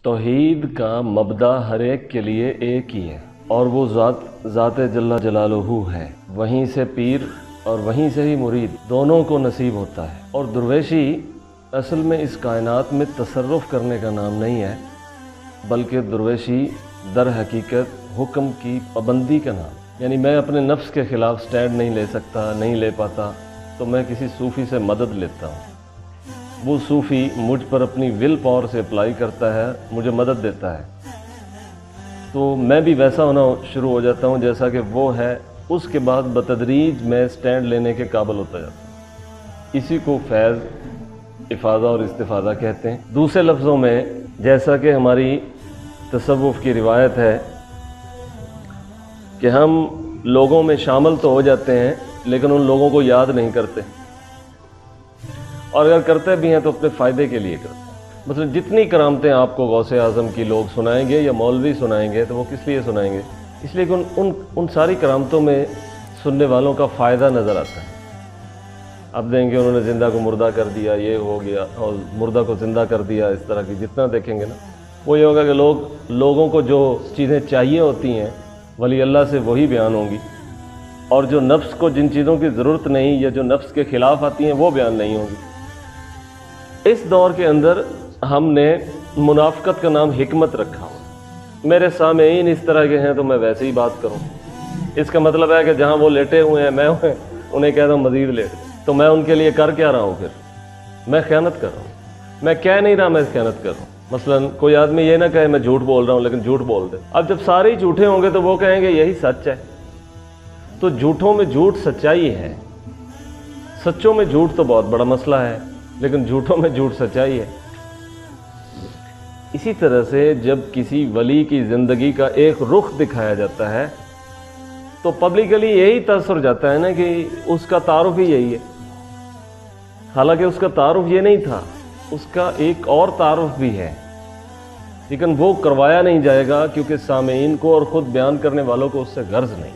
توحید کا مبدا ہر ایک کے لیے ایک ہی ہے، اور وہ ذات جل جلالہ ہے۔ وہیں سے پیر اور وہیں سے ہی مرید دونوں کو نصیب ہوتا ہے۔ اور درویشی اصل میں اس کائنات میں تصرف کرنے کا نام نہیں ہے، بلکہ درویشی در حقیقت حکم کی پابندی کا نام۔ یعنی میں اپنے نفس کے خلاف سٹینڈ نہیں لے سکتا، نہیں لے پاتا، تو میں کسی صوفی سے مدد لیتا ہوں۔ وہ صوفی مجھ پر اپنی ول پاور سے اپلائی کرتا ہے، مجھے مدد دیتا ہے، تو میں بھی ویسا ہونا شروع ہو جاتا ہوں جیسا کہ وہ ہے۔ اس کے بعد بتدریج میں سٹینڈ لینے کے قابل ہوتا جاتا ہوں۔ اسی کو فیض، افاضہ اور استفادہ کہتے ہیں۔ دوسرے لفظوں میں، جیسا کہ ہماری تصوف کی روایت ہے کہ ہم لوگوں میں شامل تو ہو جاتے ہیں لیکن ان لوگوں کو یاد نہیں کرتے، اور اگر کرتے بھی ہیں تو اپنے فائدے کے لیے کرتے ہیں۔ مثلا جتنی کرامتیں آپ کو غوث اعظم کی لوگ سنائیں گے یا مولوی سنائیں گے تو وہ کس لیے سنائیں گے؟ اس لیے کہ ان ساری کرامتوں میں سننے والوں کا فائدہ نظر آتا ہے۔ اب دیں گے انہوں نے زندہ کو مردہ کر دیا، یہ ہو گیا، اور مردہ کو زندہ کر دیا، اس طرح کی جتنا دیکھیں گے نا، وہ یہ ہوگا کہ لوگوں کو جو چیزیں چاہیے ہوتی ہیں ولی اللہ سے وہی بیان ہوں گی، اور جو نفس کو جن چیزوں کی ضرورت نہیں یا جو نفس کے خلاف آتی ہیں وہ بیان نہیں ہوں گی۔ اس دور کے اندر ہم نے منافقت کا نام حکمت رکھا ہو۔ میرے سامعین اس طرح کے ہیں تو میں ویسے ہی بات کروں۔ اس کا مطلب ہے کہ جہاں وہ لیٹے ہوئے ہیں میں انہیں کہتا ہوں مزید لیٹ، تو میں ان کے لیے کر کیا رہا ہوں؟ پھر میں خیانت کر رہا ہوں۔ میں کہہ نہیں رہا میں خیانت کر رہا ہوں۔ مثلا کوئی آدمی یہ نہ کہے میں جھوٹ بول رہا ہوں لیکن جھوٹ بول دے۔ اب جب سارے ہی جھوٹے ہوں گے تو وہ کہیں گے یہی سچ ہے۔ تو جھوٹوں میں جھوٹ سچائی ہے، سچوں میں جھوٹ تو بہت بڑا مسئلہ ہے، لیکن جھوٹوں میں جھوٹ سچائی ہے۔ اسی طرح سے جب کسی ولی کی زندگی کا ایک رخ دکھایا جاتا ہے تو پبلکلی یہی تاثر جاتا ہے نا کہ اس کا تعارف ہی یہی ہے، حالانکہ اس کا تعارف یہ نہیں تھا، اس کا ایک اور تعارف بھی ہے، لیکن وہ کروایا نہیں جائے گا کیونکہ سامعین کو اور خود بیان کرنے والوں کو اس سے غرض نہیں۔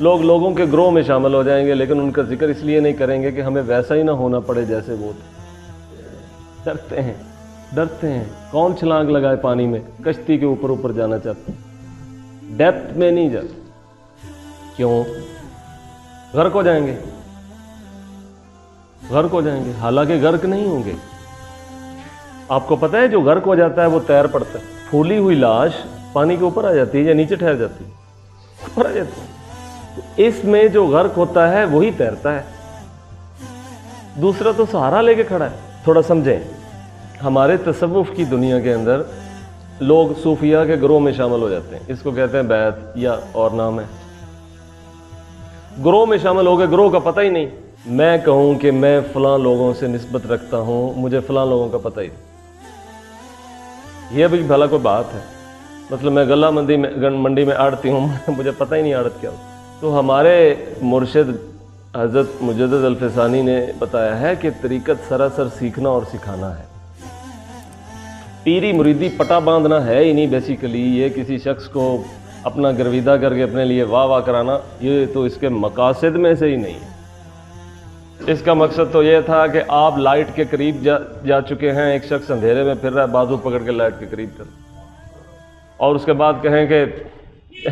لوگوں کے گروہ میں شامل ہو جائیں گے لیکن ان کا ذکر اس لیے نہیں کریں گے کہ ہمیں ویسا ہی نہ ہونا پڑے جیسے وہ تھے۔ ڈرتے ہیں۔ کون چھلانگ لگائے پانی میں؟ کشتی کے اوپر جانا چاہتے ہیں، ڈیپتھ میں نہیں جاتے۔ کیوں؟ غرق ہو جائیں گے، غرق ہو جائیں گے، حالانکہ غرق نہیں ہوں گے۔ آپ کو پتہ ہے جو غرق ہو جاتا ہے وہ تیر پڑتا ہے۔ پھولی ہوئی لاش پانی کے اوپر آ جاتی ہے یا نیچے ٹھہر جاتی ہے؟ اوپر آ جاتی ہے۔ اس میں جو غرق ہوتا ہے وہی تیرتا ہے، دوسرا تو سہارا لے کے کھڑا ہے۔ تھوڑا سمجھیں، ہمارے تصوف کی دنیا کے اندر لوگ صوفیہ کے گروہ میں شامل ہو جاتے ہیں، اس کو کہتے ہیں بیعت یا اور نام ہے۔ گروہ میں شامل ہو گئے، گروہ کا پتہ ہی نہیں۔ میں کہوں کہ میں فلاں لوگوں سے نسبت رکھتا ہوں، مجھے فلاں لوگوں کا پتہ ہی نہیں، یہ بھی بھلا کوئی بات ہے؟ مطلب میں غلہ منڈی میں آڑتی ہوں، مجھے پتہ ہی نہیں آڑت کیا ہوتا۔ تو ہمارے مرشد حضرت مجدد الفسانی نے بتایا ہے کہ طریقت سراسر سیکھنا اور سکھانا ہے۔ پیری مریدی پٹا باندھنا ہے ہی نہیں بیسیکلی، یہ کسی شخص کو اپنا گرویدہ کر کے اپنے لیے واہ واہ کرانا، یہ تو اس کے مقاصد میں سے ہی نہیں ہے۔ اس کا مقصد تو یہ تھا کہ آپ لائٹ کے قریب جا چکے ہیں، ایک شخص اندھیرے میں پھر رہا ہے، بازو پکڑ کے لائٹ کے قریب کر، اور اس کے بعد کہیں کہ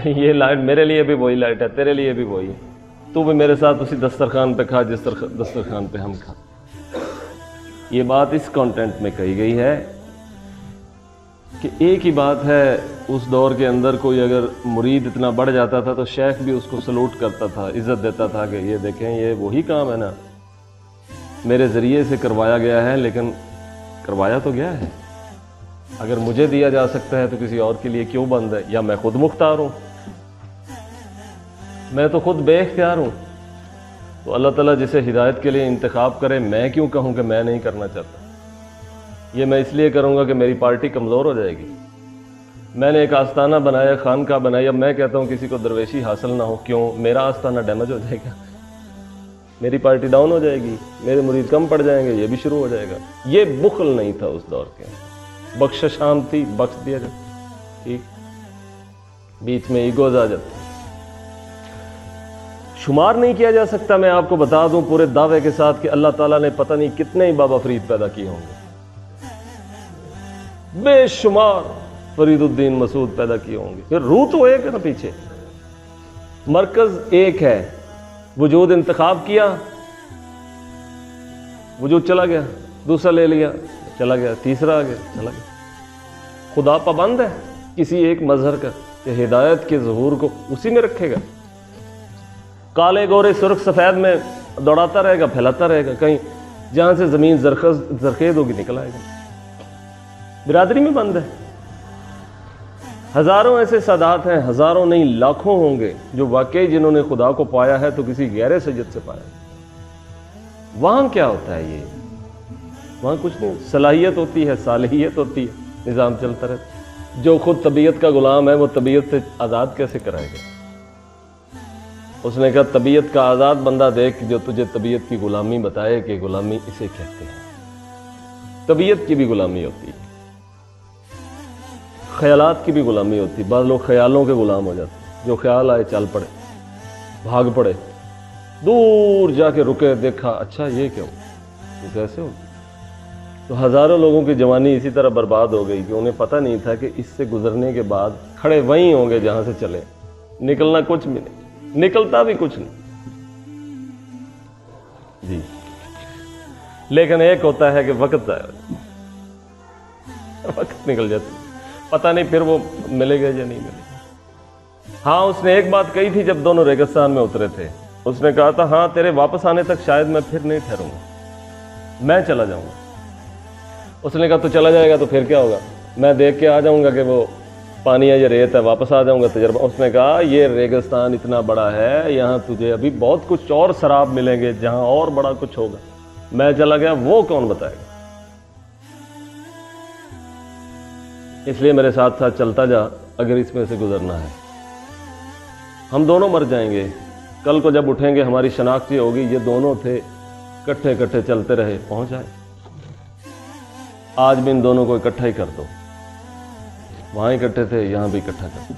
یہ لائٹ میرے لیے بھی وہی لائٹ ہے، تیرے لیے بھی وہی ہے، تو بھی میرے ساتھ اسی دسترخوان پہ کھا جس دسترخوان پہ ہم کھا۔ یہ بات اس کانٹینٹ میں کہی گئی ہے کہ ایک ہی بات ہے، اس دور کے اندر کوئی اگر مرید اتنا بڑھ جاتا تھا تو شیخ بھی اس کو سلوٹ کرتا تھا، عزت دیتا تھا کہ یہ دیکھیں یہ وہی کام ہے نا، میرے ذریعے سے کروایا گیا ہے، لیکن کروایا تو گیا ہے، اگر مجھے دیا جا سکتا ہے تو کسی اور کے لیے کیوں بند ہے؟ یا میں خود مختار ہوں، میں تو خود بے اختیار ہوں، تو اللہ تعالیٰ جسے ہدایت کے لیے انتخاب کرے، میں کیوں کہوں کہ میں نہیں کرنا چاہتا؟ یہ میں اس لیے کروں گا کہ میری پارٹی کمزور ہو جائے گی۔ میں نے ایک آستانہ بنایا، خانقاہ بنائی، اب میں کہتا ہوں کسی کو درویشی حاصل نہ ہو، کیوں؟ میرا آستانہ ڈیمیج ہو جائے گا، میری پارٹی ڈاؤن ہو جائے گی، میرے مرید کم پڑ جائیں گے، یہ بھی شروع ہو جائے گا۔ یہ بخل نہیں تھا اس دور کے، بخشش عام تھی، بخش دیا جاتا، ٹھیک، بیچ میں ایگوز آ جاتے، شمار نہیں کیا جا سکتا۔ میں آپ کو بتا دوں پورے دعوے کے ساتھ کہ اللہ تعالیٰ نے پتہ نہیں کتنے ہی بابا فرید پیدا کیے ہوں گے، بے شمار فرید الدین مسعود پیدا کیے ہوں گے. پھر روح تو ایک ہے نا پیچھے, مرکز ایک ہے. وجود انتخاب کیا, وجود چلا گیا, دوسرا لے لیا چلا گیا, تیسرا آ گیا چلا گیا. خدا پابند ہے کسی ایک مظہر کا کہ ہدایت کے ظہور کو اسی میں رکھے گا. کالے گورے سرخ سفید میں دوڑاتا رہے گا, پھیلاتا رہے گا, کہیں جہاں سے زمین زرخیز ہوگی نکل آئے گا. برادری میں بند ہے. ہزاروں ایسے سادات ہیں, ہزاروں نہیں لاکھوں ہوں گے جو واقعی جنہوں نے خدا کو پایا ہے تو کسی غیر سید سے پایا. وہاں کیا ہوتا ہے؟ یہ وہاں کچھ نہیں, صلاحیت ہوتی ہے, صالحیت ہوتی ہے, نظام چلتا رہتا. جو خود طبیعت کا غلام ہے وہ طبیعت سے آزاد کیسے کرائے گا؟ اس نے کہا طبیعت کا آزاد بندہ دیکھ جو تجھے طبیعت کی غلامی بتائے کہ غلامی اسے کہتے ہیں. طبیعت کی بھی غلامی ہوتی ہے, خیالات کی بھی غلامی ہوتی ہے. بعض لوگ خیالوں کے غلام ہو جاتے ہیں, جو خیال آئے چل پڑے, بھاگ پڑے, دور جا کے رکے, دیکھا اچھا یہ کیوں, یہ کیسے ہو. تو ہزاروں لوگوں کی جوانی اسی طرح برباد ہو گئی کہ انہیں پتہ نہیں تھا کہ اس سے گزرنے کے بعد کھڑے وہیں ہوں گے جہاں سے چلے, نکلنا کچھ بھی نہیں, نکلتا بھی کچھ نہیں. جی لیکن ایک ہوتا ہے کہ وقت ضائع, وقت نکل جاتا, پتہ نہیں پھر وہ ملے گا یا نہیں ملے گا. ہاں اس نے ایک بات کہی تھی جب دونوں ریگستان میں اترے تھے, اس نے کہا تھا ہاں تیرے واپس آنے تک شاید میں پھر نہیں ٹھہروں گا, میں چلا جاؤں گا. اس نے کہا تو چلا جائے گا تو پھر کیا ہوگا؟ میں دیکھ کے آ جاؤں گا کہ وہ پانی ہے یا ریت ہے, واپس آ جاؤں گا تجربہ. اس نے کہا یہ ریگستان اتنا بڑا ہے, یہاں تجھے ابھی بہت کچھ اور سراب ملیں گے جہاں اور بڑا کچھ ہوگا. میں چلا گیا, وہ کون بتائے گا؟ اس لیے میرے ساتھ ساتھ چلتا جا اگر اس میں سے گزرنا ہے. ہم دونوں مر جائیں گے, کل کو جب اٹھیں گے ہماری شناخت یہ ہوگی یہ دونوں تھے, کٹھے کٹھے چلتے رہے, پہنچ آئے. آج بھی ان دونوں کو اکٹھا ہی کر دو, وہاں اکٹھے تھے یہاں بھی اکٹھا کر دو.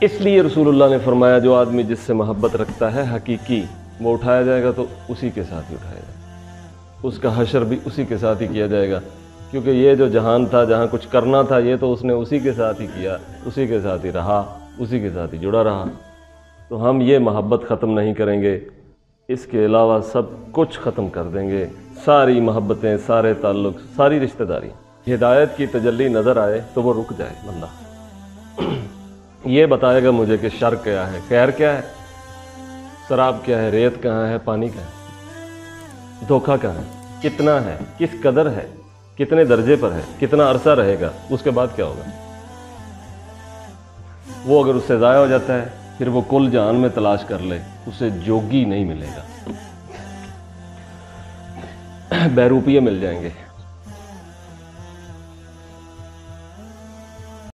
اس لیے رسول اللہ نے فرمایا جو آدمی جس سے محبت رکھتا ہے حقیقی, وہ اٹھایا جائے گا تو اسی کے ساتھ ہی اٹھایا جائے گا, اس کا حشر بھی اسی کے ساتھ ہی کیا جائے گا. کیونکہ یہ جو جہان تھا جہاں کچھ کرنا تھا یہ تو اس نے اسی کے ساتھ ہی کیا, اسی کے ساتھ ہی رہا, اسی کے ساتھ ہی جڑا رہا. تو ہم یہ محبت ختم نہیں کریں گے, اس کے علاوہ سب کچھ ختم کر دیں گے. ساری محبتیں, سارے تعلق, ساری رشتہ داری. ہدایت کی تجلی نظر آئے تو وہ رک جائے بندہ, یہ بتائے گا مجھے کہ شر کیا ہے, خیر کیا ہے, شراب کیا ہے, ریت کہاں ہے, پانی کہاں ہے, دھوکہ کہاں ہے, کتنا ہے, کس قدر ہے, کتنے درجے پر ہے, کتنا عرصہ رہے گا, اس کے بعد کیا ہوگا. وہ اگر اس سے ضائع ہو جاتا ہے پھر وہ کل جہان میں تلاش کر لے, اسے جوگی نہیں ملے گا, بہروپیے مل جائیں گے.